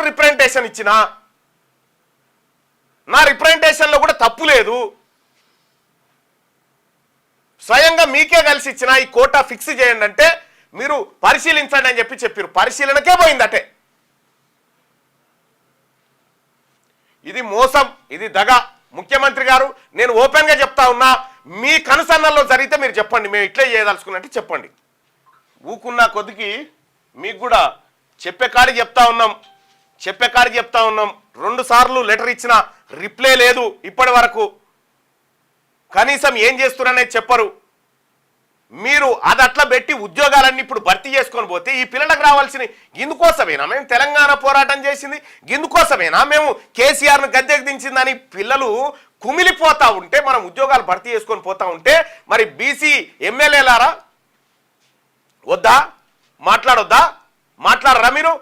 Representation ఇచ్చినా, నా రిప్రజెంటేషన్లో కూడా తప్పు లేదు, స్వయంగా మీకే కలిసి ఇచ్చిన ఈ కోటా ఫిక్స్ చేయండి అంటే మీరు పరిశీలించండి అని చెప్పారు. పరిశీలనకే పోయిందటే. ఇది మోసం, ఇది దగ. ముఖ్యమంత్రి గారు, నేను ఓపెన్గా చెప్తా ఉన్నా, మీ కనుసన్నల్లో జరిగితే మీరు చెప్పండి, మేము ఇట్లే చేయదలుచుకున్నట్టు చెప్పండి. ఊకున్న కొద్దికి మీకు కూడా చెప్పే కాడికి చెప్తా ఉన్నాం. 2 సార్లు లెటర్ ఇచ్చిన రిప్లై లేదు ఇప్పటి వరకు. కనీసం ఏం చేస్తున్నారనేది చెప్పరు. మీరు అది అట్లా పెట్టి ఉద్యోగాలన్నీ ఇప్పుడు భర్తీ చేసుకొని పోతే ఈ పిల్లలకు రావాల్సిన ఇందుకోసమేనా మేము తెలంగాణ పోరాటం చేసింది? ఇందుకోసమేనా మేము కేసీఆర్ను గద్దెకు దించిందని పిల్లలు కుమిలిపోతా ఉంటే, మనం ఉద్యోగాలు భర్తీ చేసుకొని పోతా ఉంటే, మరి బీసీ ఎమ్మెల్యేలారా వద్దా? మాట్లాడొద్దా? మాట్లాడరా మీరు?